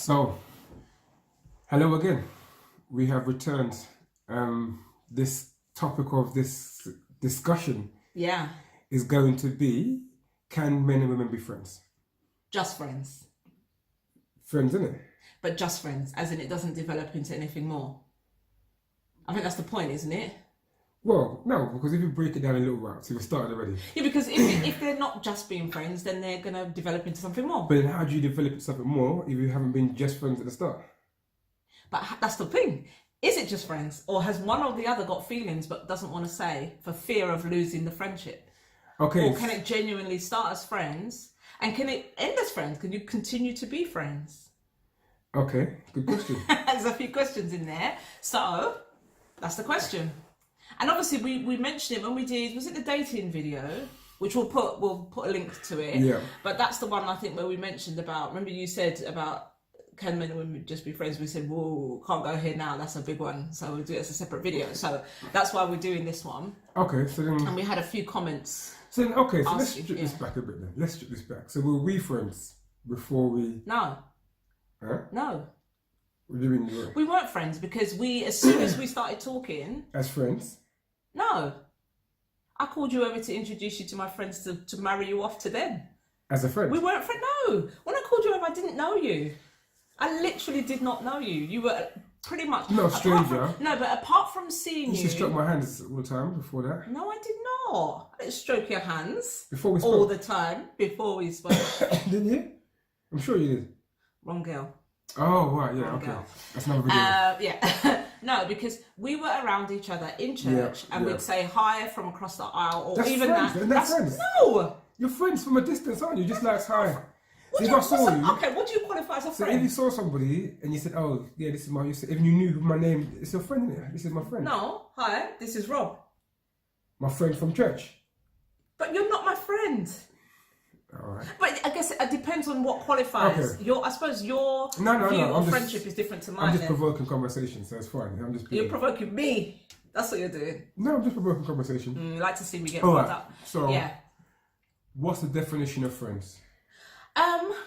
So, hello again. We have returned. This topic of this discussion Yeah, is going to be: can men and women be friends? just friends. Friends, isn't it? But just friends, as in it doesn't develop into anything more. I think that's the point, isn't it? Well, no, because if you break it down a little while, so we've started already. Yeah, because if they're not just being friends, then they're going to develop into something more. But then how do you develop something more if you haven't been just friends at the start? But that's the thing. Is it just friends? Or has one or the other got feelings but doesn't want to say for fear of losing the friendship? Okay. Or can it genuinely start as friends? And can it end as friends? Can you continue to be friends? Okay, good question. There's a few questions in there. So, that's the question. And obviously we mentioned it when we did, was it the dating video? Which we'll put a link to it. Yeah. But that's the one I think where we mentioned about, remember you said about can men and women just be friends? We said, whoa, can't go here now, that's a big one. So we'll do it as a separate video. So that's why we're doing this one. Okay, so then... And we had a few comments. So let's strip this back a bit then. Let's strip this back. So were we friends before we... No. Huh? No. What do you mean you were? We weren't friends because as soon as we started talking... As friends? No. I called you over to introduce you to my friends to marry you off to them. As a friend? We weren't friends. No. When I called you over, I didn't know you. I literally did not know you. You were pretty much... Not a stranger. But apart from seeing you... You used to stroke my hands all the time before that. No, I did not. I didn't stroke your hands. Before we spoke? All the time. Before we spoke. Didn't you? I'm sure you did. Wrong girl. Oh, right, yeah, Wrong okay. girl. That's another video. Yeah. No, because we were around each other in church and we'd say hi from across the aisle or that's even friends. that. That's friends. No! You're friends from a distance, aren't you? Just like hi. Okay, what do you qualify as a So friend? if you saw somebody and you said, oh, yeah, this is my... If you knew my name, it's your friend, isn't it? This is my friend. No, hi, this is Rob. My friend from church. But you're not my friend. All right. But I guess it depends on what qualifies. Okay. I suppose your view of friendship is different to mine. I'm just provoking conversation, so it's fine. You're provoking me. That's what you're doing. No, I'm just provoking conversation. You like to see me get All wound right. up. So, yeah. What's the definition of friends?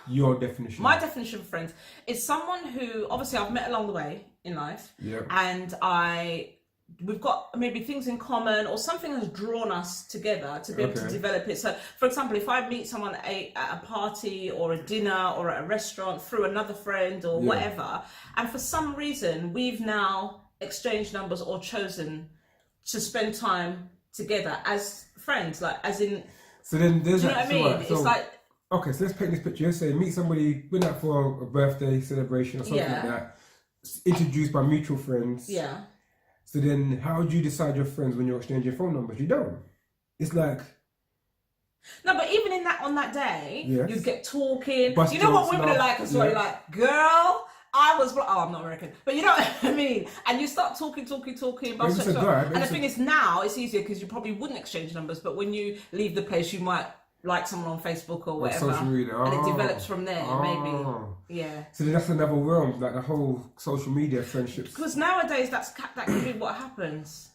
Your definition. My definition of friends is someone who obviously I've met along the way in life. Yeah. And we've got maybe things in common or something has drawn us together to be able to develop it. So, for example, if I meet someone at a party or a dinner or at a restaurant through another friend or whatever, and for some reason we've now exchanged numbers or chosen to spend time together as friends, like as in... So then there's... Do you know what I mean? So, it's like... Okay, so let's paint this picture. Say meet somebody, went out for a birthday celebration or something like that, introduced by mutual friends. Yeah. So then how do you decide your friends when you're exchanging phone numbers? You don't. It's like... No, but even on that day, you'd get talking. Bust you know what jokes, women are like as well? You're like, girl, I'm not American. But you know what I mean? And you start talking. And the thing is now, it's easier because you probably wouldn't exchange numbers. But when you leave the place, you might like someone on Facebook or whatever. Social media. And it develops from there, maybe. Yeah. So then that's another realm, like the whole social media friendships. Because nowadays, that can be what happens.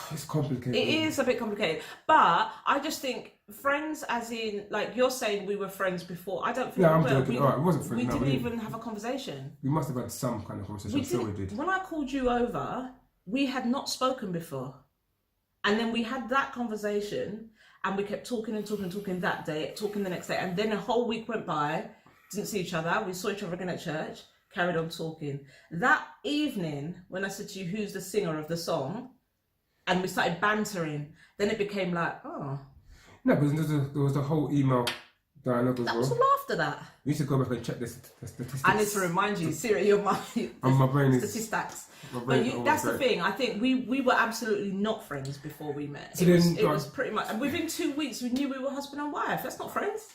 It's complicated. It is a bit complicated. But I just think friends as in, like you're saying we were friends before. I don't think I'm joking. Alright, it wasn't friends. We didn't even have a conversation. We must have had some kind of conversation. I'm sure we did. When I called you over, we had not spoken before. And then we had that conversation and we kept talking that day, talking the next day. And then a whole week went by, didn't see each other. We saw each other again at church, carried on talking. That evening, when I said to you, who's the singer of the song? And we started bantering. Then it became like, oh. No, but there was the whole email dialogue as well. That was all after that. You need to go back and check the statistics. I need to remind you, Siri, you're my brain is... Statistics. But that's the thing. I think we were absolutely not friends before we met. It was pretty much... And within 2 weeks, we knew we were husband and wife. That's not friends.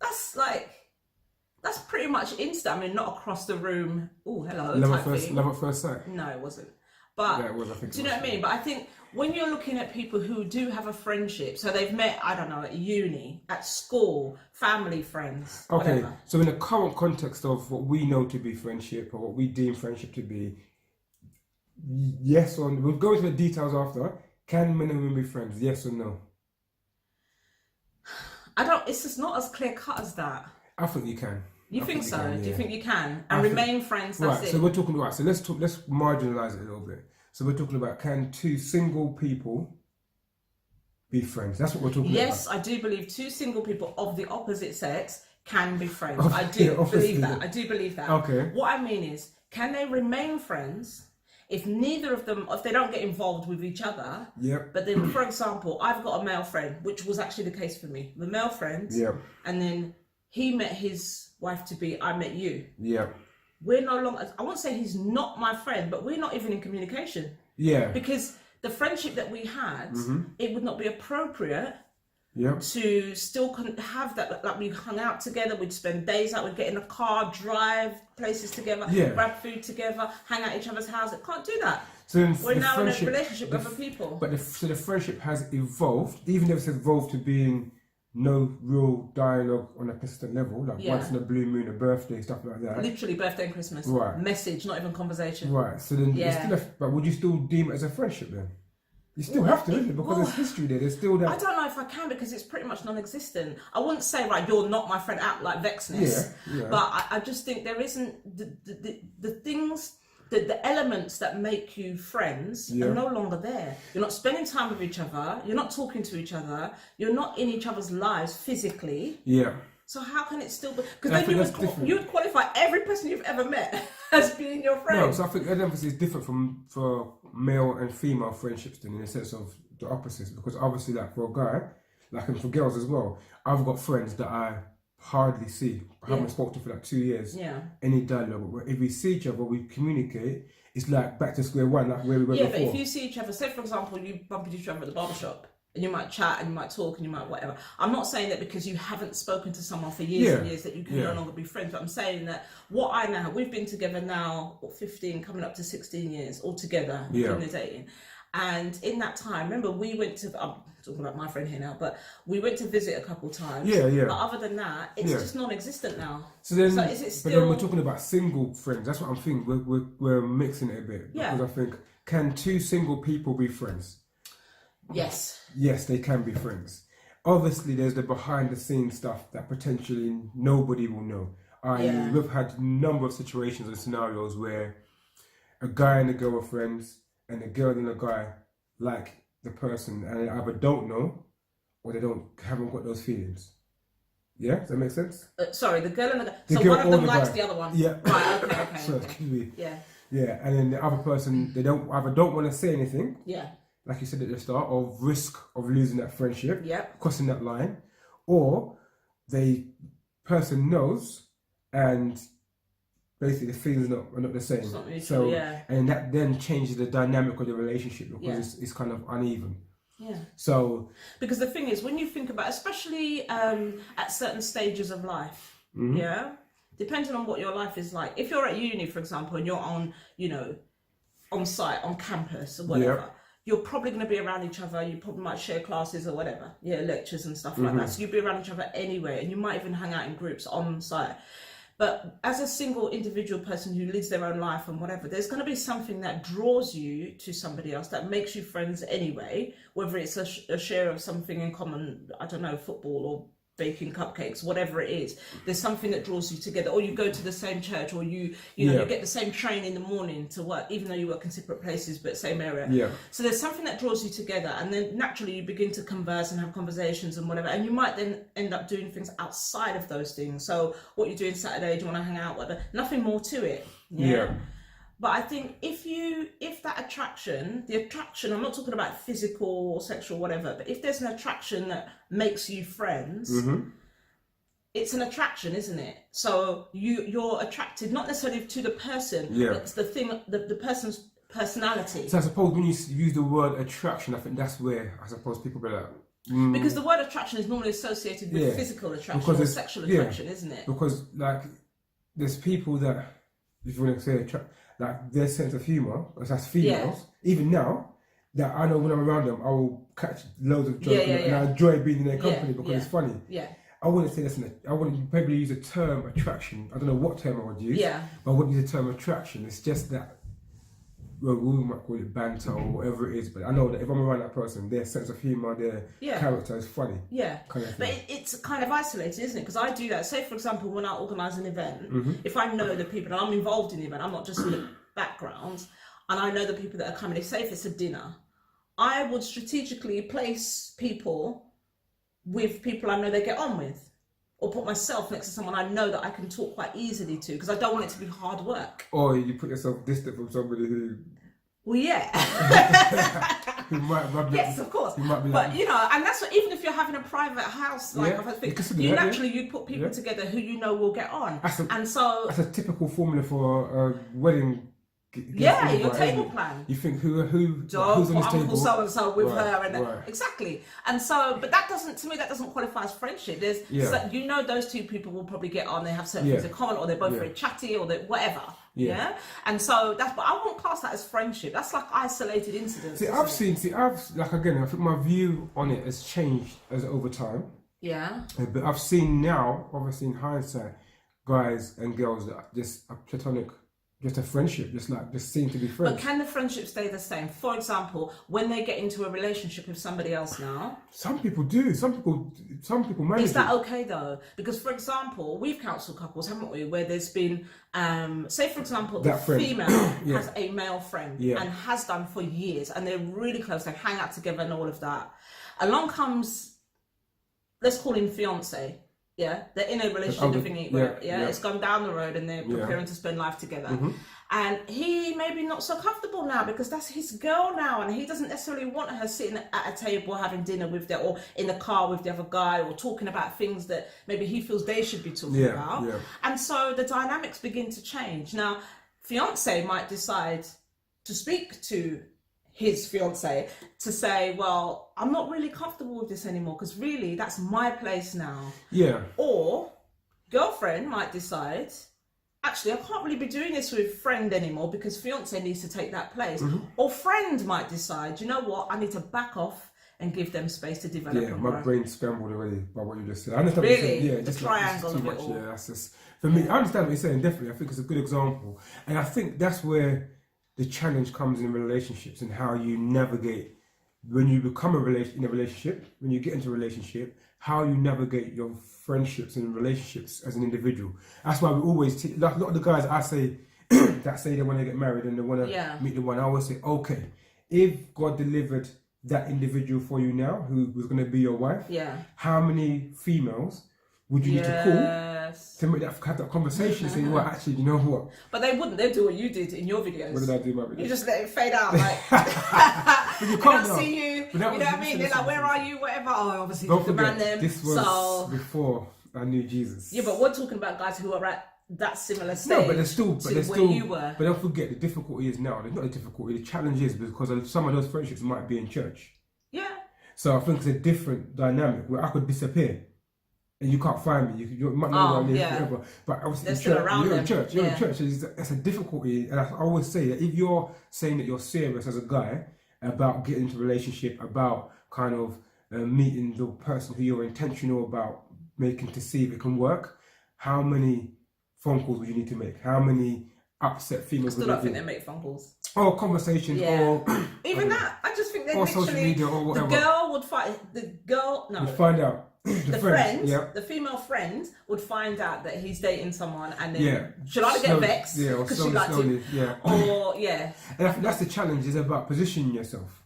That's pretty much instant. I mean, not across the room. Oh, hello. Love at first sight? No, it wasn't. But yeah, it was, I think. Do you know what I mean? But I think when you're looking at people who do have a friendship, so they've met, I don't know, at uni, at school, family, friends, okay, whatever. So in the current context of what we know to be friendship or what we deem friendship to be, yes or no, we'll go into the details after. Can men and women be friends? Yes or no? It's just not as clear cut as that. I think you can. You think so? can, Do you yeah. think you can? And remain friends, that's Right, it. so we're talking about, so let's marginalise it a little bit. So we're talking about, can two single people be friends? That's what we're talking about. Yes, I do believe two single people of the opposite sex can be friends. Oh, I do yeah, obviously. believe that. I do believe that. Okay. What I mean is, can they remain friends if neither of them, if they don't get involved with each other? Yep. But then, for example, I've got a male friend, which was actually the case for me. The male friend. Yep. And then he met his wife to be, I met you. Yep. We're no longer, I won't say he's not my friend, but we're not even in communication. Yeah. Because the friendship that we had, it would not be appropriate Yep. to still have that. Like, we hung out together, we'd spend days out, we'd get in a car, drive places together, grab food together, hang out at each other's house. I can't do that. So then We're the now in a friendship- relationship with other people. But so the friendship has evolved, even though it's evolved to being no real dialogue on a consistent level, like once in a blue moon, a birthday, stuff like that. Literally birthday and Christmas. Right. Message, not even conversation. Right. So then, it's still but would you still deem it as a friendship then? You still have to, isn't it? Because there's history there. There's still that. I don't know if I can, because it's pretty much non-existent. I wouldn't say, right, you're not my friend, out like vexness. Yeah. But I just think there isn't the things, the elements that make you friends are no longer there. You're not spending time with each other. You're not talking to each other. You're not in each other's lives physically. Yeah. So how can it still be? Because then you would qualify every person you've ever met as being your friend. No, so I think that emphasis is different for male and female friendships then, in the sense of the opposites. Because obviously, like for a guy, like and for girls as well, I've got friends that I hardly see. I haven't spoken to for like 2 years. Yeah. Any dialogue. But if we see each other, we communicate. It's like back to square one, like where we were before. Yeah, but if you see each other, say for example, you bump into each other at the barbershop, and you might chat and you might talk and you might whatever. I'm not saying that because you haven't spoken to someone for years and years that you can no longer be friends. But I'm saying that what I know, we've been together now, 15, coming up to 16 years altogether, including the dating. And in that time, remember, we went to, I'm talking about my friend here now, but we went to visit a couple times. Yeah. But other than that, it's just non-existent now. So then, is it still... but then we're talking about single friends. That's what I'm thinking. We're mixing it a bit. Because I think, can two single people be friends? Yes. Yes, they can be friends. Obviously, there's the behind-the-scenes stuff that potentially nobody will know. We've had a number of situations and scenarios where a guy and a girl are friends, and a girl and a guy like the person, and they either don't know or they haven't got those feelings. Yeah, does that make sense? Sorry, the girl and the guy. So one of them likes the other one. Yeah. Right. Okay. So excuse me. Yeah. Yeah, and then the other person, they don't want to say anything. Yeah. Like you said at the start, of risk of losing that friendship, crossing that line, or the person knows and basically the feelings are not the same. It's not mutual, and that then changes the dynamic of the relationship because it's kind of uneven. Yeah. So because the thing is, when you think about, especially at certain stages of life, depending on what your life is like. If you're at uni, for example, and you're on, on site, on campus or whatever. You're probably going to be around each other. You probably might share classes or whatever, lectures and stuff like that. So you'll be around each other anyway, and you might even hang out in groups on site. But as a single individual person who lives their own life and whatever, there's going to be something that draws you to somebody else, that makes you friends anyway, whether it's a share of something in common, I don't know, football or baking cupcakes, whatever it is. There's something that draws you together, or you go to the same church, or you get the same train in the morning to work, even though you work in separate places but same area. Yeah. So there's something that draws you together, and then naturally you begin to converse and have conversations and whatever, and you might then end up doing things outside of those things. So what you're doing Saturday, do you want to hang out, whatever, nothing more to it. Yeah. But I think if that attraction, I'm not talking about physical or sexual, whatever, but if there's an attraction that makes you friends, it's an attraction, isn't it? So you're attracted not necessarily to the person, but it's the thing, the person's personality. So I suppose when you use the word attraction, I think that's where I suppose people be like, because the word attraction is normally associated with physical attraction or sexual attraction, isn't it? Because like there's people that, if you want to say like their sense of humour, as females, even now, that I know when I'm around them, I will catch loads of jokes and I enjoy being in their company because it's funny. Yeah. I wouldn't say I wouldn't probably use the term attraction. I don't know what term I would use. Yeah. But I wouldn't use the term attraction. It's just that well, we might call it banter or whatever it is, but I know that if I'm around that person, their sense of humour, their character is funny. Yeah. Kind of but it's kind of isolated, isn't it? Because I do that. Say, for example, when I organise an event, if I know the people and I'm involved in the event, I'm not just in the background, and I know the people that are coming. Say if it's a dinner, I would strategically place people with people I know they get on with, or put myself next to someone I know that I can talk quite easily to, because I don't want it to be hard work. Or you put yourself distant from somebody who... Well, yeah. who might yes, of course. Might be but, you know, and that's what, even if you're having a private house, like, you naturally, you put people together who you know will get on. That's a typical formula for a wedding. Your table plan. You think who's on this table? So and so with her, and exactly. And so, but that doesn't, to me, that doesn't qualify as friendship. There's, so, you know, those two people will probably get on. They have certain things in common, or they're both very chatty, or they whatever. Yeah. And so that's, but I won't class that as friendship. That's like isolated incidents. I think my view on it has changed over time. Yeah. But I've seen now, obviously in hindsight, guys and girls that are just a platonic. Just a friendship, just seem to be friends. But can the friendship stay the same? For example, when they get into a relationship with somebody else now. Some people do. Some people manage. Is that okay though? Because for example, we've counseled couples, haven't we? Where there's been, say for example, the female has a male friend and has done for years, and they're really close. They hang out together and all of that. Along comes, let's call him fiance. Yeah, they're in a relationship thingy. It's gone down the road and they're preparing to spend life together. And he maybe not so comfortable now because that's his girl now, and he doesn't necessarily want her sitting at a table having dinner with them, or in the car with the other guy, or talking about things that maybe he feels they should be talking about. And so the dynamics begin to change. Now, fiance might decide to speak to his fiance to say, well, I'm not really comfortable with this anymore because really that's my place now. Yeah. Or girlfriend might decide, actually, I can't really be doing this with friend anymore because fiance needs to take that place. Or friend might decide, you know what, I need to back off and give them space to develop. Yeah, my brain's scrambled already by what you just said. I understand really? What you're saying. The triangle of it all. Yeah, that's just, for me, I understand what you're saying, definitely. I think it's a good example. And I think that's where the challenge comes in relationships, and how you navigate when you become in a relationship, when you get into a relationship, how you navigate your friendships and relationships as an individual. That's why we always a lot of the guys I say that say they want to get married and they want to meet the one, I always say, okay, if God delivered that individual for you now, who was going to be your wife, how many females would you need to call to make have that conversation, saying, well, actually, you know what? But they wouldn't. They'd do what you did in your videos. What did I do in my videos? You just let it fade out, like, but you can't see you. You know what I mean? They're like, where are you? Whatever. Oh, obviously, the man them. This was before I knew Jesus. Yeah, but we're talking about guys who are at that similar stage. No, but there's still where you were. But don't forget, the difficulty is now. There's not a difficulty. The challenge is because some of those friendships might be in church. Yeah. So I think it's a different dynamic where I could disappear and you can't find me. You might know where I live, whatever. But obviously you're in church. You're in church. That's a difficulty. And I always say that if you're saying that you're serious as a guy about getting into a relationship, about kind of meeting the person who you're intentional about making to see if it can work, how many phone calls would you need to make? How many upset females I still don't think they make phone calls. Or conversations, or even that. I just think they or literally, social media or whatever. The girl would find would find out. The friend, the female friend would find out that he's dating someone, and then she'll either get vexed because she likes him, or And I think that's the challenge, is about positioning yourself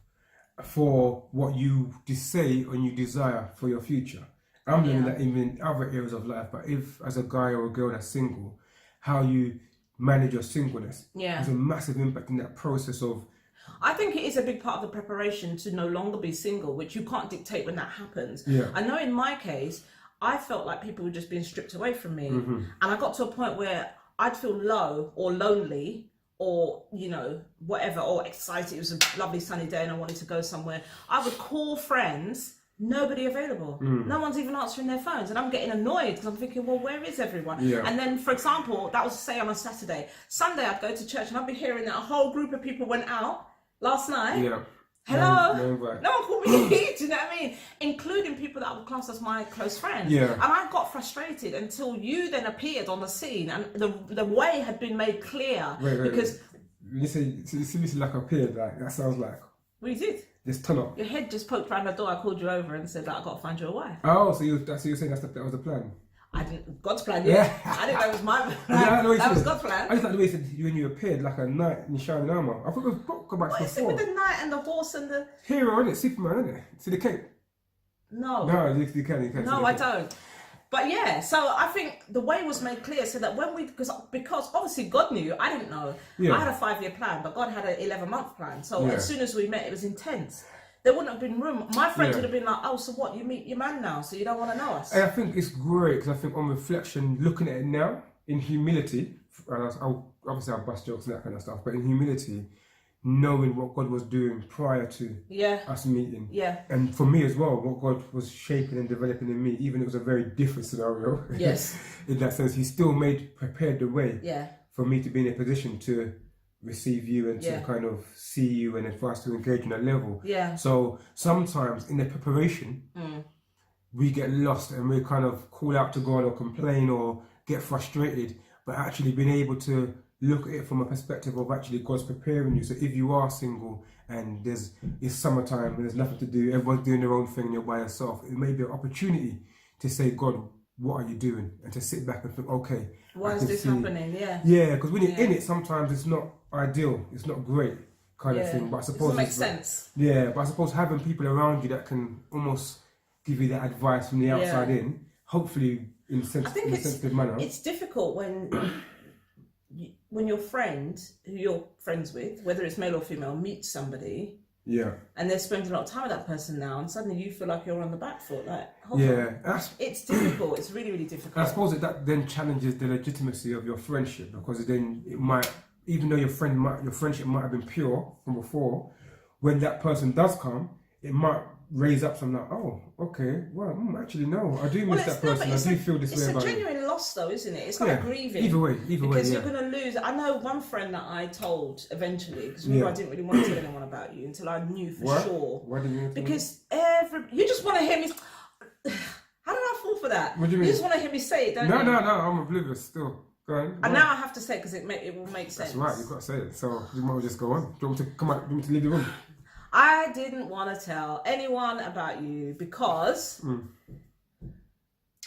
for what you say and you desire for your future. I'm doing that even in other areas of life, but if as a guy or a girl that's single, how you manage your singleness has a massive impact in that process of. I think it is a big part of the preparation to no longer be single, which you can't dictate when that happens. I know in my case, I felt like people were just being stripped away from me. And I got to a point where I'd feel low or lonely or, you know, whatever, or excited. It was a lovely sunny day and I wanted to go somewhere. I would call friends, nobody available. No one's even answering their phones. And I'm getting annoyed because I'm thinking, well, where is everyone? And then, for example, that was, say, on a Saturday. Sunday, I'd go to church and I'd be hearing that a whole group of people went out last night. Hello? No one called me. Do you know what I mean? Including people that I would class as my close friends. And I got frustrated until you then appeared on the scene and the way had been made clear. Because Listen like a period, like that sounds like. What you did? Just turn up. Your head just poked round the door. I called you over and said that I got to find you a wife. Oh, so you're saying that was the plan? I didn't. God's plan, yeah. I didn't know it was my plan. That was God's plan. I just like the way you said when you appeared like a knight in shining armour. I thought we've spoken about What this is it before. with the knight and the horse and the Hero, isn't it? Superman, isn't it? See the cape? No, you can. no, I don't. But yeah, so I think the way was made clear so that when we, because obviously God knew, I didn't know. Yeah. I had a 5-year plan, but God had an 11-month plan. So Yeah. as soon as we met, it was intense. There wouldn't have been room. My friends Yeah. would have been like, oh, so what? You meet your man now, so you don't want to know us? And I think it's great because I think on reflection, looking at it now in humility, obviously I'll bust jokes and that kind of stuff, but in humility, knowing what God was doing prior to us meeting. Yeah. And for me as well, what God was shaping and developing in me, even if it was a very different scenario. Yes. In that sense, He still prepared the way Yeah. for me to be in a position to receive you and to kind of see you and for us to engage on that level. Yeah. So sometimes in the preparation, we get lost and we kind of call out to God or complain or get frustrated, but actually being able to look at it from a perspective of actually God's preparing you. So if you are single and it's summertime and there's nothing to do, everyone's doing their own thing and you're by yourself, it may be an opportunity to say, God, what are you doing? And to sit back and think, okay, why is this happening? Yeah. Yeah, because when you're in it, sometimes it's not ideal, it's not great kind of thing. But I suppose it doesn't make sense. Yeah, but I suppose having people around you that can almost give you that advice from the outside in, hopefully in a sensitive manner. It's difficult when your friend, who you're friends with, whether it's male or female, meets somebody. Yeah. And they're spending a lot of time with that person now, and suddenly you feel like you're on the back foot. Like, it's difficult. It's really, really difficult. I suppose that then challenges the legitimacy of your friendship, because then it might, even though your friendship might have been pure from before, when that person does come, it might raise up some like, oh, okay, well, actually no, I do miss that person. I do feel this way about it. It's a genuine loss, though, isn't it? It's like grieving. Either way, because you're going to lose. I know one friend that I told eventually, because I didn't really want to tell anyone about you until I knew for sure. Why didn't you? Because you just want to hear me. How did I fall for that? What do you mean? You just want to hear me say it, don't you? No, I'm oblivious still. Go on. And now I have to say it because it will make sense. That's right, you've got to say it. So you might as well just go on. Do you want me to come out? Do you want me to leave the room? I didn't want to tell anyone about you because.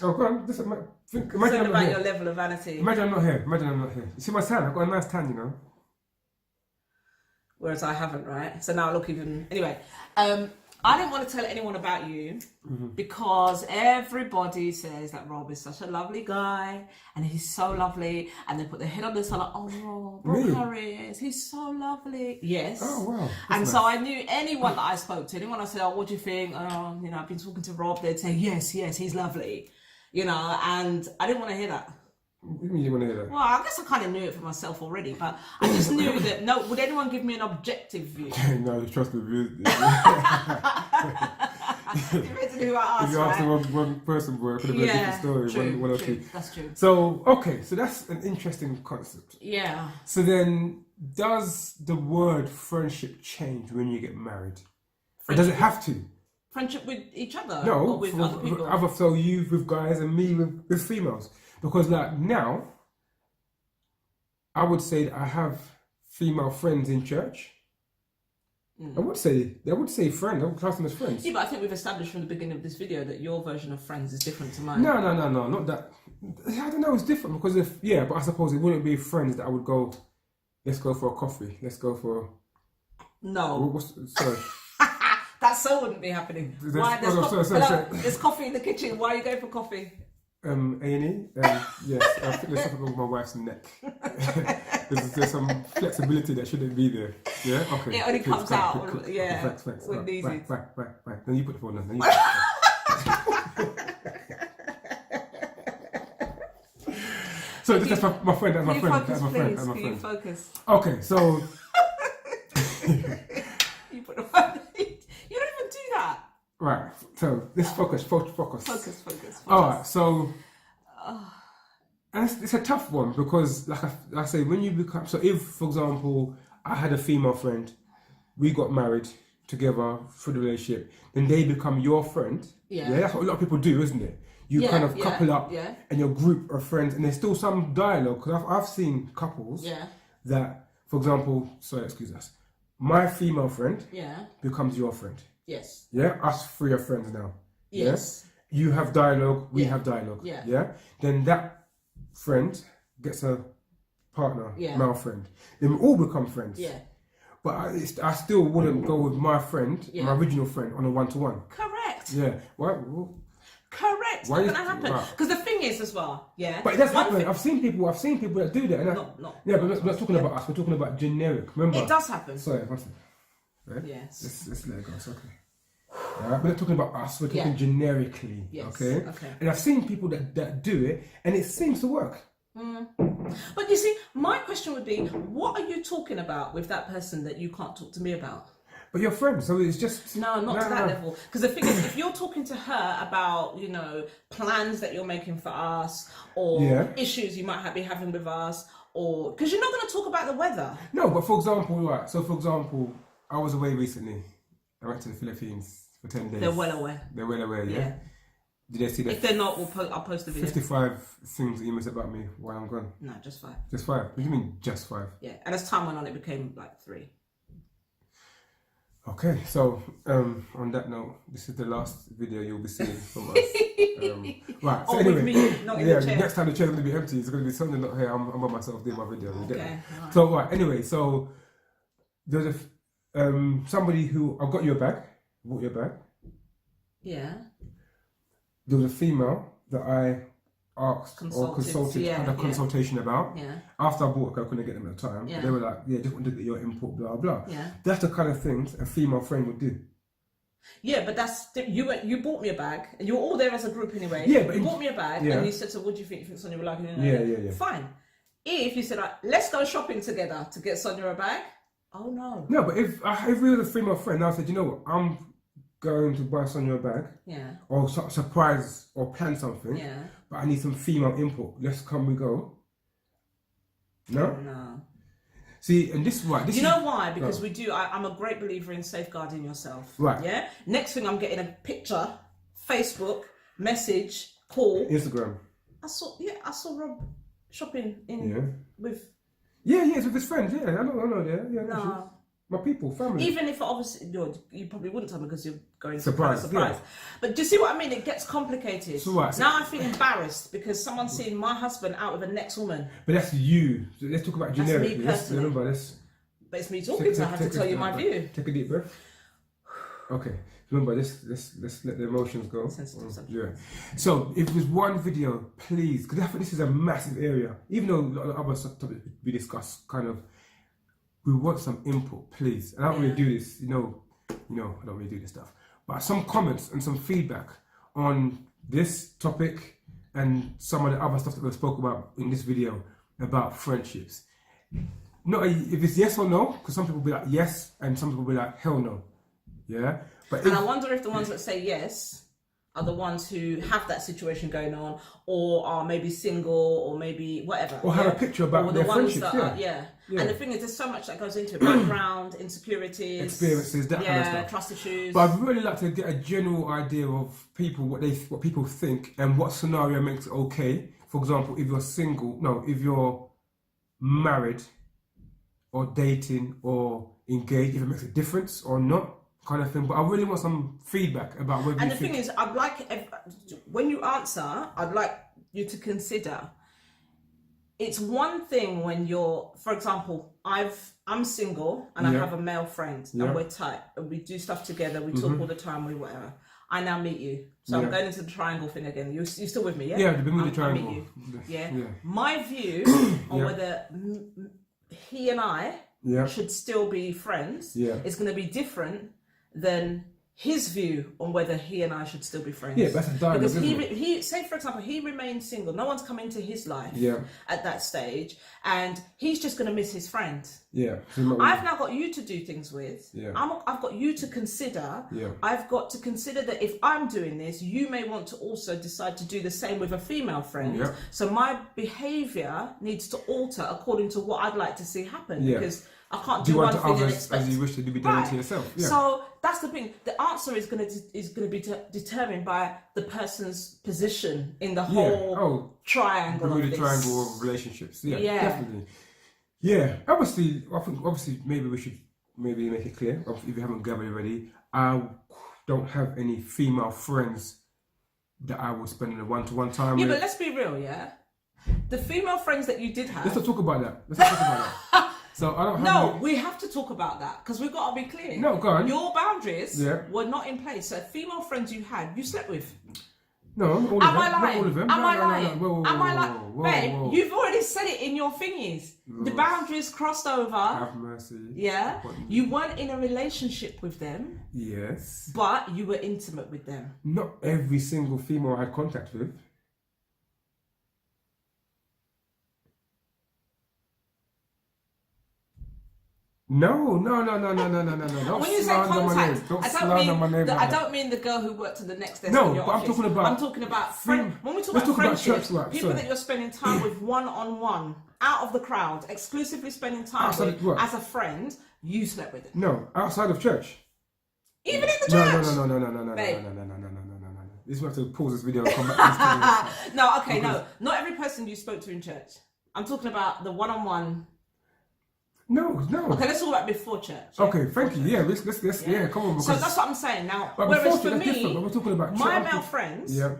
Oh, go on. Imagine I'm about your level of vanity. Imagine I'm not here. You see my tan? I've got a nice tan, you know. Whereas I haven't, right? So now I look even. Anyway, I didn't want to tell anyone about you because everybody says that Rob is such a lovely guy and he's so lovely, and they put their head on their side like, oh, Rob Harris, he's so lovely. Yes. Oh, wow. And so I knew anyone that I spoke to, anyone I said, oh, what do you think? Oh, I've been talking to Rob, they'd say, yes, he's lovely. And I didn't want to hear that. What do you mean you want to hear that? Well, I guess I kind of knew it for myself already, but I just knew that, would anyone give me an objective view? No, trust me. Depends on who I asked, if you asked the wrong person, boy, it could have been a different story. True. That's true. So that's an interesting concept. Yeah. So then, does the word friendship change when you get married? Or does it have to? Friendship with each other? No, or with other people? So you with guys and me with females. Because like now, I would say that I have female friends in church. I would say friends. I would class them as friends. Yeah, but I think we've established from the beginning of this video that your version of friends is different to mine. No, not that. I don't know. It's different because but I suppose it wouldn't be friends that I would go. Let's go for a coffee. Let's go for. No. Sorry. That so wouldn't be happening. Why? There's coffee in the kitchen. Why are you going for coffee? A&E. Yes, I think there's something wrong with my wife's neck. there's some flexibility that shouldn't be there. Yeah, okay. It only comes out. Thanks. When needed. Right. Then you put the phone on. So that's my friend. That's my friend. Can you focus? Okay, so. You put the phone. You don't even do that. Right, so let's focus. Focus. All right, so and it's a tough one because, like I say, when you become if, for example, I had a female friend, we got married together through the relationship, then they become your friend. Yeah, that's what a lot of people do, isn't it? You kind of couple up, and your group of friends, and there's still some dialogue because I've seen couples that, for example, sorry, excuse us, my female friend becomes your friend. Yes. Yeah, us three are friends now. Yes. Yeah? You have dialogue, we have dialogue. Yeah. Then that friend gets a partner, male friend. Then we all become friends. Yeah. But I still wouldn't go with my friend, my original friend, on a one-to-one. Correct. Yeah. Well, correct. Not gonna happen. Because the thing is, as well, But it does happen. I've seen people that do that. And but we're not talking about us. We're talking about generic. Remember? It does happen. Sorry, one second. Right? Yes. Let's let it go. It's okay. Alright, we're not talking about us. We're talking generically. Yes. Okay. And I've seen people that do it, and it seems to work. But you see, my question would be, what are you talking about with that person that you can't talk to me about? But you're friends, so it's just... No, not to that level. Because the thing is, if you're talking to her about, you know, plans that you're making for us, or issues you might be having with us, or... Because you're not going to talk about the weather. No, but for example, right, so for example, I was away recently. I went to the Philippines for 10 days. They're well aware. They're well aware, yeah. Did they see that? If they're not, I'll post the video. 55 things that you miss about me while I'm gone. No, just 5. Just 5? What do you mean, just 5? Yeah, and as time went on, it became like 3. Okay, so on that note, this is the last video you'll be seeing from us. Right, so anyway, with me, not in the chair. Next time the chair's going to be empty, it's going to be Sonia not here. I'm by myself doing my video. Okay. Right. So anyway, so there's somebody who I got you a bag. Bought you a bag. Yeah. There was a female that I asked or consulted, had a consultation about. Yeah. After I bought it, I couldn't get them at the time. Yeah. They were like, yeah, just wanted to get your input, blah, blah. Yeah. That's the kind of things a female friend would do. Yeah, but that's you bought me a bag, and you were all there as a group anyway. Yeah, but you bought me a bag, and you said, "So, what do you think? You think Sonia would like it?" Yeah. Fine. If you said, "Let's go shopping together to get Sonia a bag," oh no. No, but if we were a female friend, I said, you know what, I'm going to buy Sonia a bag. Yeah. Or surprise or plan something. Yeah. But I need some female input. Come we go. No. No. See, and this is why. You know why? Because we do. I'm a great believer in safeguarding yourself. Right. Yeah. Next thing, I'm getting a picture, Facebook, message, call, Instagram. I saw Rob shopping with. Yeah, it's with his friends. Yeah, I know. Yeah. No. My people, family. Even if obviously you probably wouldn't tell me because you're going surprise. Yeah. But do you see what I mean? It gets complicated. So what? Now I feel embarrassed because someone's seen my husband out with the next woman. But that's you. So let's talk about generic. That's me personally. Remember this. But it's me talking, so I have to tell you my view. Take a deep breath. Okay. Remember, let's let the emotions go. Sensitive subject. Yeah. So if there's one video, please, because this is a massive area. Even though a lot of other topics we discuss, kind of, we want some input, please. And I don't really do this, you know, I don't really do this stuff. But some comments and some feedback on this topic and some of the other stuff that we spoke about in this video about friendships. Not if it's yes or no, because some people will be like yes, and some people will be like hell no. Yeah. But I wonder if the ones that say yes are the ones who have that situation going on, or are maybe single, or maybe whatever. Or have a picture about their friendships. Yeah. And the thing is, there's so much that goes into it: background, insecurities, experiences, that kind of stuff. Trust issues. But I'd really like to get a general idea of people, what people think, and what scenario makes it okay. For example, if you're single, if you're married, or dating, or engaged, if it makes a difference or not. Kind of thing, but I really want some feedback about whether. And the thing is, I'd like when you answer, I'd like you to consider. It's one thing when you're, for example, I'm single and I have a male friend and we're tight and we do stuff together. We talk all the time. We whatever. I now meet you, so I'm going into the triangle thing again. You're still with me, yeah? Yeah, you've been with the triangle. I meet you. Yeah. My view on whether he and I should still be friends is going to be different than his view on whether he and I should still be friends. Yeah, that's a dialogue. Because he say, for example, he remains single. No one's come into his life at that stage, and he's just going to miss his friend. Yeah, I've now got you to do things with. Yeah, I've got you to consider. Yeah, I've got to consider that if I'm doing this, you may want to also decide to do the same with a female friend. Yeah. So my behaviour needs to alter according to what I'd like to see happen. Yeah. Because I can't do one thing and expect as you wish to be done to yourself. Yeah. So that's the thing. The answer is going to be determined by the person's position in the whole triangle. The triangle of relationships. Yeah, definitely. Yeah, obviously, I think obviously maybe we should maybe make it clear. If you haven't gathered already, I don't have any female friends that I will spend a one-to-one time Yeah, with. but let's be real, yeah? The female friends that you did have... Let's not talk about that. Let's not talk about that. So I don't have No, any... we have to talk about that because we've got to be clear. No, go on. Your boundaries Yeah. were not in place. So female friends you had, you slept with. No, not all Am of I them. lying? Not all of them. Am No, I no, no, lying? no. Whoa, Am I whoa, lying? whoa, Babe, whoa. you've already said it in your thingies. The boundaries crossed over. Have mercy. Yeah. You weren't in a relationship with them. Yes. But you were intimate with them. Not every single female I had contact with. No. Don't When you say slander my name. contact, Don't I slander my name. I don't mean the girl who worked at the next desk No, in your but I'm office. talking about- I'm talking about friend. When we talk about let's talk about friendships, church work, people sorry. that you're spending time with one-on-one, out of the crowd, exclusively spending time Outside with of work. as a friend, you slept with them. No, outside of church. Even in the No. church. Babe. No. This is why I have to pause this video and come back to this. No, okay, no. Not every person you spoke to in church. I'm talking about the one-on-one. No. Okay, let's talk about before church. Okay, thank you. Yeah, let's yeah, come on. So Because, that's what I'm saying. Now, but whereas before for church, that's different. me, But we're talking about my church. male friends, Yeah.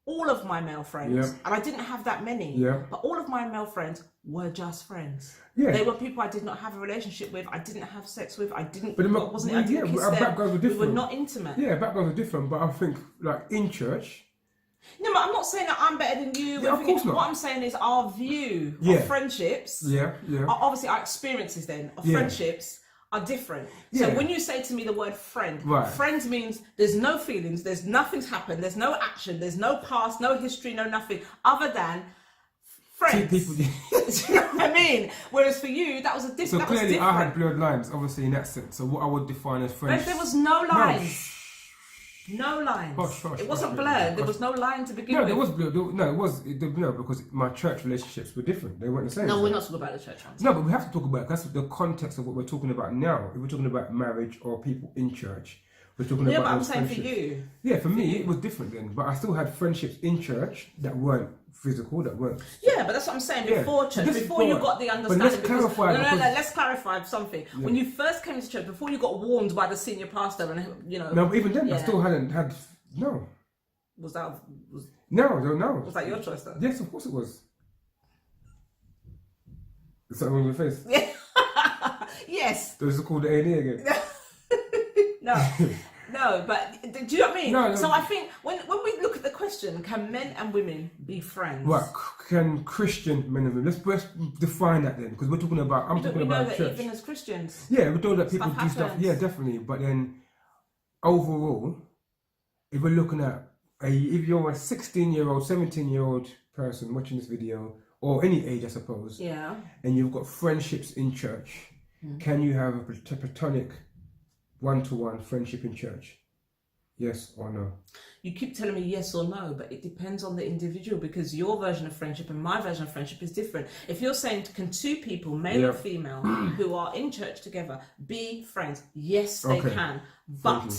all of my male friends, Yeah. and I didn't have that many, Yeah. but all of my male friends were just friends. Yeah. They were people I did not have a relationship with, I didn't have sex with, I didn't But wasn't I didn't kiss our them. backgrounds are We were different. not intimate. Yeah, backgrounds are different, but I think like in church. No, but I'm not saying that I'm better than you. Yeah, of course not. What I'm saying is our view Yeah. of friendships, Yeah. obviously our experiences then of Yeah. friendships are different. So Yeah. when you say to me the word friend, Right. friend means there's no feelings, there's nothing's happened, there's no action, there's no past, no history, no nothing other than friends. People. Do you know what I mean? Whereas for you, that was a So different. clearly, I had blurred lines, obviously in that sense. So what I would define as But friends. there was no lines. shh. No lines. Hush, it wasn't hush, blurred. There hush. was no line to begin No, with. there was blurred. No, it was no because my church relationships were different. They weren't the same. No, we're not talking about the church ones. No, but we have to talk about that's the context of what we're talking about now. If we're talking about marriage or people in church, we're talking Yeah, about. but I'm those saying for friendships. you. Yeah, for me it was different then, but I still had friendships in church that weren't physical, that weren't. Yeah, but that's what I'm saying. Yeah. Before church, This- before you but- got the but understanding. let's because- clarify No, because- let's clarify something. When you first came to church, before you got warned by the senior pastor, and you know. No, but even then I Yeah. still hadn't had no. Was that No. was that your choice though? Yes, of course it was. Is that wrong with your face? Yes. This is called the A&E again. No, but do you know what I mean? No. So I think when we look at the question, can men and women be friends? Right, can Christian men and women, let's define that then, because we're talking about, I'm Don't talking we know about that church. even as Christians? Yeah, we're talking that people Stuff do stuff, happens. yeah, definitely, but then overall, if we're looking at, if you're a 16-year-old, 17-year-old person watching this video, or any age I suppose, Yeah. and you've got friendships in church, can you have a platonic one-to-one friendship in church? Yes or no? You keep telling me yes or no, but it depends on the individual because your version of friendship and my version of friendship is different. If you're saying, can two people, male or female, who are in church together, be friends? Yes, they Okay. can. But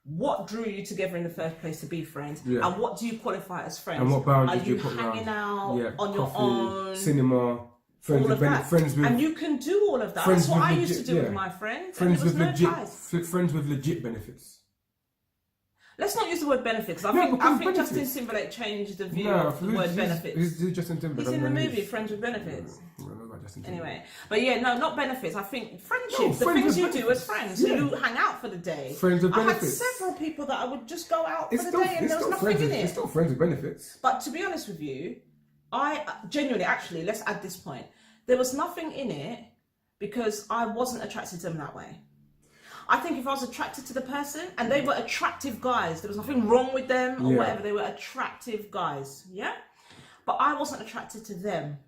what drew you together in the first place to be friends? Yeah. And what do you qualify as friends? And what boundaries are do you you put hanging around? out on your coffee, own? cinema, friends all with of that. friends with And you can do all of that. friends That's what with I used to legit- do yeah. with my friends. friends and with there was no legit ties. friends with legit benefits. Let's not use the word benefits. I No, think because Justin benefits. Timberlake changed the view No, of the word benefits. Who's Justin Timberlake? He's in the I don't know movie who Friends with Benefits. he is. I don't know about Justin Timberlake. Anyway, but yeah, no, not benefits. I think friendships, No, the friends things with you do benefits. as friends. Yeah. So you hang out for the day. Friends with I benefits. had several people that I would just go out It's for the still, day and it's there was still nothing friends in with, it. it's still friends with benefits. But to be honest with you, I genuinely, actually, let's add this point. There was nothing in it because I wasn't attracted to them that way. I think if I was attracted to the person and they were attractive guys, there was nothing wrong with them or Yeah. whatever, they were attractive guys, yeah? But I wasn't attracted to them.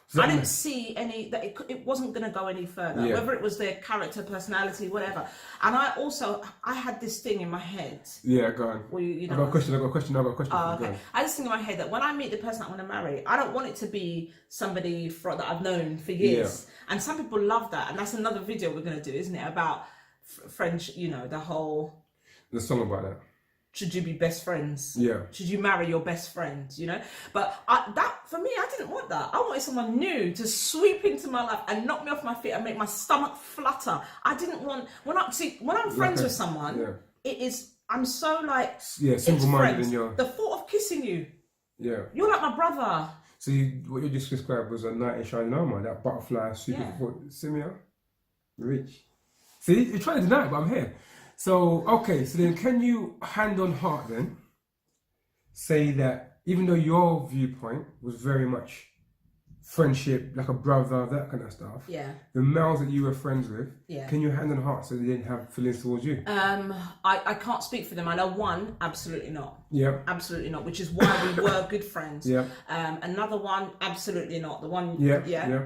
So I didn't see that it wasn't going to go any further, Yeah. whether it was their character, personality, whatever. And I had this thing in my head. Yeah, go on. Well, you I know, got a question. Oh, for you, go okay. on. I had this thing in my head that when I meet the person I want to marry, I don't want it to be somebody that I've known for years. And some people love that, and that's another video we're going to do, isn't it? About French, you know, the whole. The song about that. should you be best friends? Yeah. Should you marry your best friend? You know, but that for me, I didn't want that. I wanted someone new to sweep into my life and knock me off my feet and make my stomach flutter. I didn't want when I'm friends with someone, it is I'm so like single-minded in your the thought of kissing you. Yeah. You're like my brother. So what you just described was a knight in shining armor, that butterfly super Sonia. Rich. See, you're trying to deny it, but I'm here. So, okay, so then can you, hand on heart then, say that even though your viewpoint was very much friendship, like a brother, that kind of stuff, the males that you were friends with, can you hand on heart say they didn't have feelings towards you? I can't speak for them. I know one, absolutely not. Yeah. Absolutely not, which is why we were good friends. Yeah. Another one, absolutely not. The one,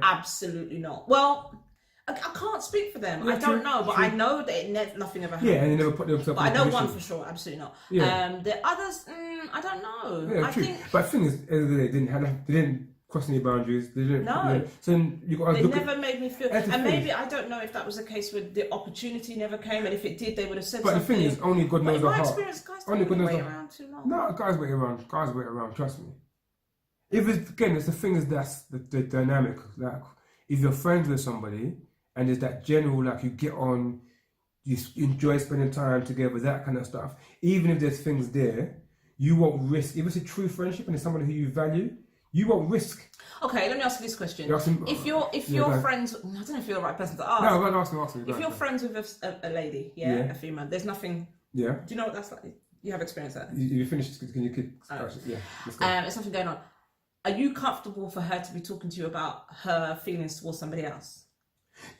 absolutely not. Well, I can't speak for them. I don't know, but I know that nothing ever happened. Yeah, and they never put themselves. But I know one for sure, absolutely not. Yeah. The others, I don't know. Yeah, true. But the thing is, at the end of the day, they didn't cross any boundaries. They didn't. No. So you got to they look never made me feel. And maybe I don't know if that was the case where the opportunity never came, and if it did, they would have said something. But the thing is, only God knows the heart. My experience, guys only God knows wait around too long. No, guys wait around. Guys wait around. Trust me. If it's again, it's the thing is that's the dynamic. Like if you're friends with somebody. And there's that general, like you get on, you enjoy spending time together, that kind of stuff. Even if there's things there, you won't risk. If it's a true friendship and it's somebody who you value, you won't risk. Okay, let me ask you this question. If you're friends, I don't know if you're the right person to ask. No, ask me. If you're friends with a lady, a female, there's nothing. Yeah. Do you know what that's like? You have experienced that. You finished? Can you keep? Yeah. There's something going on. Are you comfortable for her to be talking to you about her feelings towards somebody else?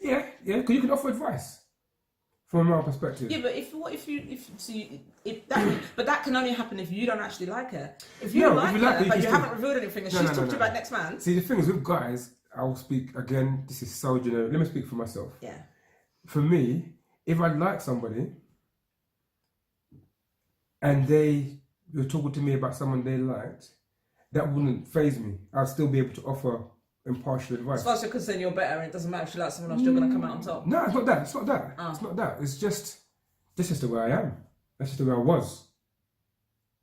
Yeah, because you can offer advice from a male perspective. Yeah, but but that can only happen if you don't actually like her. If you like her, but you haven't revealed anything, and she's talking to you about next man. See, the thing is with guys, I'll speak again. This is so generic. Let me speak for myself. Yeah. For me, if I like somebody, and they were talking to me about someone they liked, that wouldn't faze me. I'd still be able to offer impartial advice. As far as you're concerned, you're better, and it doesn't matter if you like someone else, you're going to come out on top. No, it's not that. It's not that. It's just this is the way I am. That's just the way I was.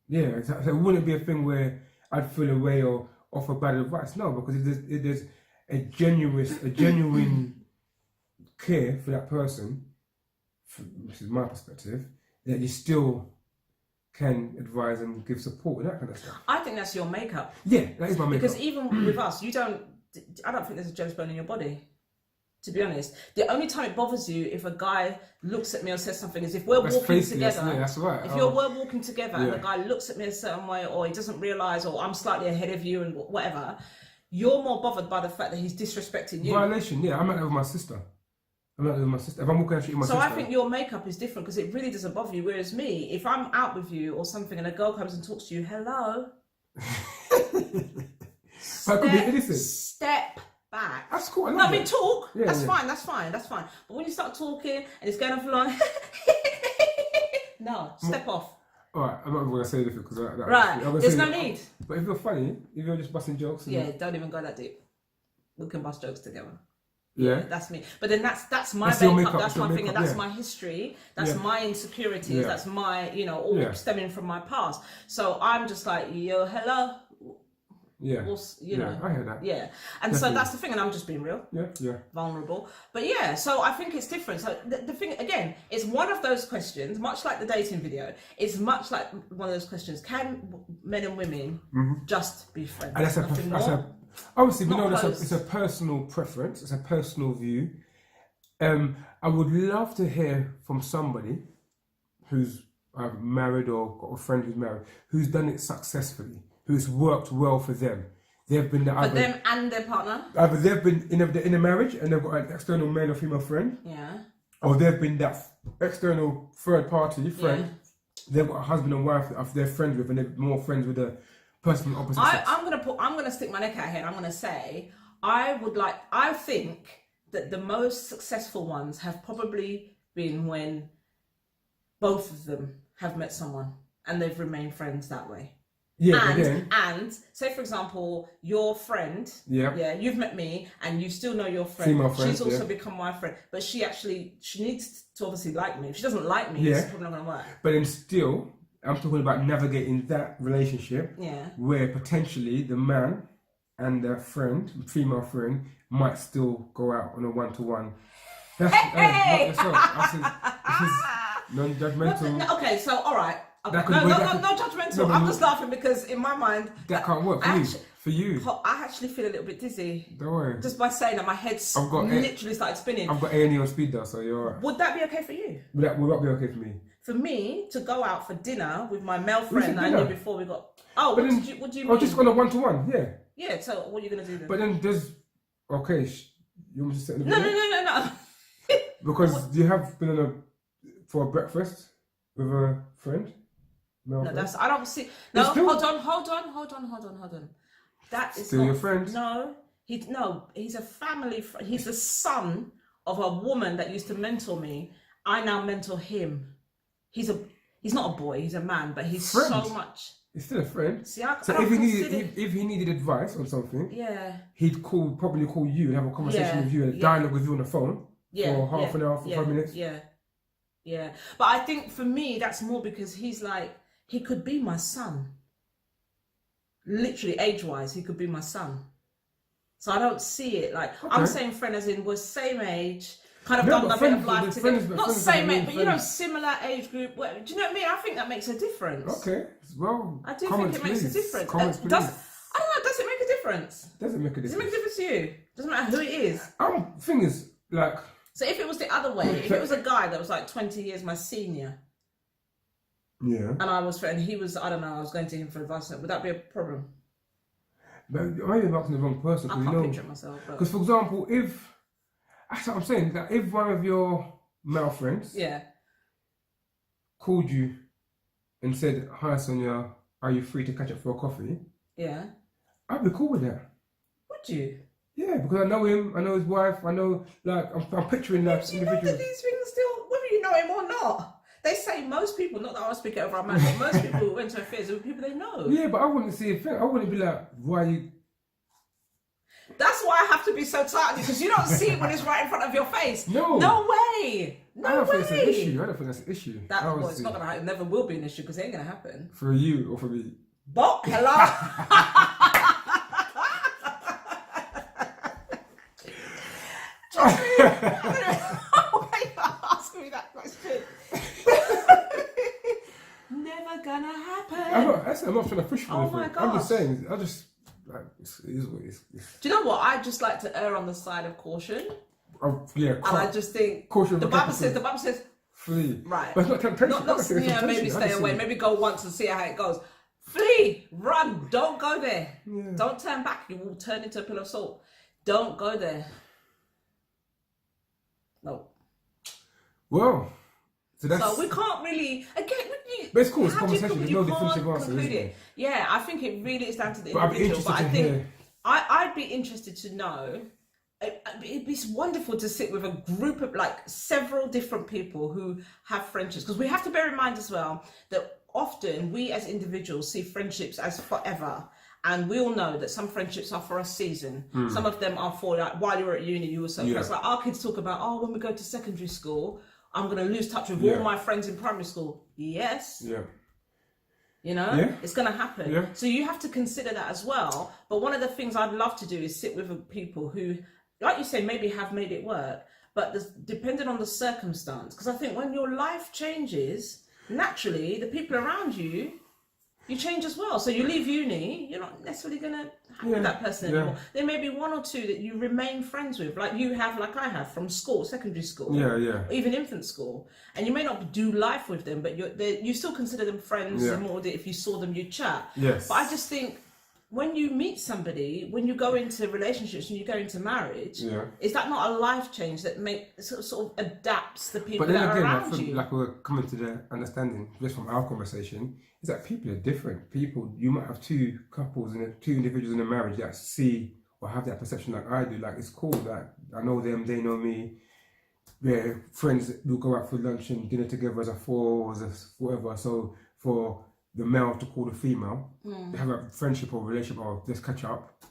Yeah, so it wouldn't be a thing where I'd feel away or offer bad advice. No, because if there's a genuine care for that person, this is my perspective, that you still can advise and give support and that kind of stuff. I think that's your makeup. Yeah, that is my makeup. Because even with us, I don't think there's a jealous bone in your body. To be honest, the only time it bothers you if a guy looks at me or says something is if we're walking together. That's right. If we're walking together and the guy looks at me a certain way, or he doesn't realise, or I'm slightly ahead of you and whatever, you're more bothered by the fact that he's disrespecting you. Violation. Yeah, I'm like that with my sister. If I'm walking down the street with my sister. So I think your makeup is different because it really doesn't bother you. Whereas me, if I'm out with you or something and a girl comes and talks to you, hello. Step back. That's cool. I mean, talk. Yeah, that's fine. But when you start talking and it's going on for long, no, step off. All right, I'm not going to say anything because there's no need. But if you're funny, if you're just busting jokes, don't even go that deep. We can bust jokes together. Yeah, that's me. But then that's my makeup. That's my thing, and that's my history. That's my insecurities. Yeah. That's my all stemming from my past. So I'm just like, yo, hello. Yeah, I hear that. Yeah, and so that's the thing, and I'm just being real. Yeah, vulnerable. But yeah, so I think it's different. So the thing again, it's one of those questions, much like the dating video. It's much like one of those questions: can men and women just be friends? And obviously, we know it's a personal preference. It's a personal view. I would love to hear from somebody who's married or got a friend who's married, who's done it successfully. Who's worked well for them. They've been for them and their partner. Either they've been in a marriage and they've got an external male or female friend. Yeah. Or they've been that external third party friend. Yeah. They've got a husband and wife that they're friends with, and they're more friends with the person from the opposite sex. I'm gonna stick my neck out here and I'm gonna say I think that the most successful ones have probably been when both of them have met someone and they've remained friends that way. Yeah, and say for example, your friend, you've met me, and you still know your friend. Female friend, she's also become my friend, but she needs to obviously like me. If she doesn't like me, it's probably not gonna work. But then still, I'm talking about navigating that relationship where potentially the man and the female friend, might still go out on a one-to-one. That's not yourself. This is non-judgmental. No, okay, so all right. Okay. No judgmental. I'm just laughing because in my mind that can't work for you. I actually feel a little bit dizzy. Don't worry. Just by saying that, my head's literally started spinning. I've got A&E on speed though, so you're alright. Would that be okay for you? Would that be okay for me? For me to go out for dinner with my male friend that I knew before we got. Oh, what do you mean? Oh, just on a one-to-one, yeah. Yeah. So what are you gonna do then? But then there's you want me to sit in the No. Because you have been for a breakfast with a friend. No, that's I don't see. No, hold on. That is still not, your friend. No, he's a family friend. He's the son of a woman that used to mentor me. I now mentor him. He's not a boy. He's a man, but he's so much. He's still a friend. See, if he needed advice on something, he'd probably call you and have a conversation with you and dialogue with you on the phone for half an hour, 5 minutes. Yeah. But I think for me, that's more because he's like, he could be my son. Literally, age-wise, he could be my son. So I don't see it like, I'm saying friend as in we're same age, kind of done a bit of life together. Not same age, but similar age group. Do you know what I mean? I think that makes a difference. Okay, well, I do think it makes a difference. I don't know, does it make a difference? Does it make a difference? Does it make a difference to you? Doesn't matter who it is. Thing is, like... So if it was the other way, if it was a guy that was like 20 years my senior, and I was, and he was, I don't know, I was going to him for advice, would that be a problem? But maybe I'm asking the wrong person. I can't picture it myself. Because, for example, that's what I'm saying, that if one of your male friends called you and said, "Hi Sonia, are you free to catch up for a coffee?" Yeah. I'd be cool with that. Would you? Yeah, because I know him, I know his wife, I know, like, I'm picturing that. Do you know that these things still, whether you know him or not? They say most people, not that I speak over our man, but most people who went to affairs are people they know. Yeah, but I wouldn't see a thing. I wouldn't be like, why you... That's why I have to be so tight, because you don't see it when it's right in front of your face. No way. I don't think it's an issue. I don't think that's an issue. It's not going to happen. It never will be an issue because it ain't going to happen. For you or for me? But, hello. Why you asking me that question? Never gonna happen. I'm not trying to push for anything. I'm just saying, it is what it is. Do you know what? I just like to err on the side of caution. Yeah, and I just think caution. The Bible says flee. Right. But it's not temptation. Maybe stay away. Maybe go once and see how it goes. Flee, run, don't go there. Yeah. Don't turn back. You will turn into a pillar of salt. Don't go there. No. Well, so we can't really but it's cool. It's conversation. There's no definitive answer, isn't it? Yeah, I think it really is down to the individual. But I think I'd be interested to know. It'd be wonderful to sit with a group of like several different people who have friendships, because we have to bear in mind as well that often we as individuals see friendships as forever. And we all know that some friendships are for a season. Some of them are for like while you're at uni, you were so close. Like our kids talk about, when we go to secondary school, I'm going to lose touch with all my friends in primary school. Yes. Yeah. You know, it's going to happen. Yeah. So you have to consider that as well. But one of the things I'd love to do is sit with people who, like you say, maybe have made it work, but depending on the circumstance. Because I think when your life changes, naturally, the people around you, you change as well. So you leave uni, you're not necessarily going to hang with that person anymore. There may be one or two that you remain friends with, like you have, like I have, from school, secondary school, even infant school. And you may not do life with them, but you still consider them friends. And more if you saw them, you'd chat. Yes. But I just think when you meet somebody, when you go into relationships and you go into marriage, is that not a life change that sort of adapts the people that are around you? Like we're coming to the understanding just from our conversation, is that people are different. You might have two couples and two individuals in a marriage that see or have that perception like I do. Like, it's cool that I know them, they know me. We're friends, we'll go out for lunch and dinner together as a four or as a whatever. So for the male to call the female, they have a friendship or relationship or just catch up.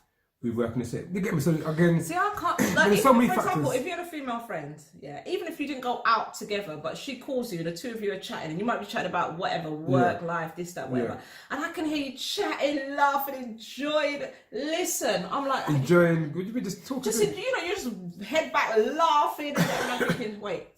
we work in the same. You get me? So again, see, I can't. Like, there's so many for example, factors. if you had a female friend, yeah, even if you didn't go out together, but she calls you, and the two of you are chatting, and you might be chatting about whatever, work, life, this, that, whatever, and I can hear you chatting, laughing, enjoying. Listen, I'm like enjoying. Would you be just talking? just you just head back laughing, and I'm thinking, wait.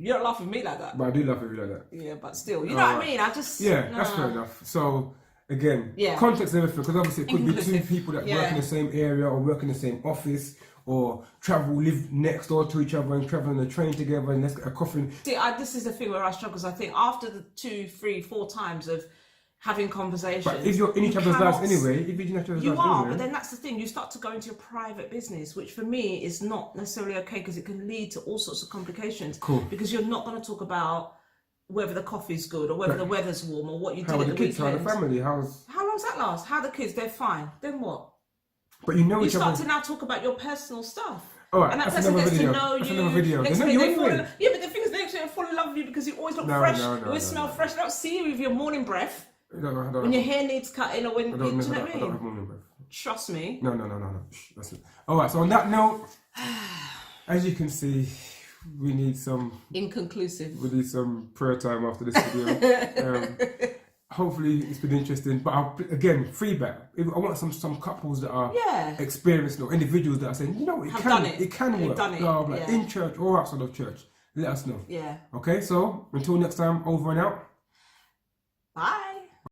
You don't laugh at me like that. But I do laugh at you like that. Yeah, but still, you know what I mean? I just... that's fair enough. So, again, context and everything, because obviously it could be two people that work in the same area or work in the same office or live next door to each other and travel on the train together and let's get a coffee. See, this is the thing where I struggle, because I think after the 2, 3, 4 times of having conversations... But if you're in each other's lives anyway, but then that's the thing, you start to go into your private business, which for me is not necessarily okay, because it can lead to all sorts of complications. Cool. Because you're not going to talk about whether the coffee's good or whether the weather's warm or what you did at the kids, weekend. How the family, how long's that last? How the kids? They're fine. Then what? But you know you each other. start to now talk about your personal stuff. All right, and that that's person another gets video. to know That's you. another video. Next No, thing they you're fall in. yeah, but the thing is, they actually fall in love with you because you always look fresh. You always smell fresh. They don't see you with your morning breath. When your hair needs cutting or when... I don't I have morning breath. Trust me. No. Shh, that's it. All right, so on that note, as you can see, we need some... Inconclusive. We need some prayer time after this video. Hopefully it's been interesting. But again, feedback. I want some couples that are experienced or individuals that are saying, you know, it can work. Done it. Like in church or outside of church. Let us know. Yeah. Okay, so until next time, over and out.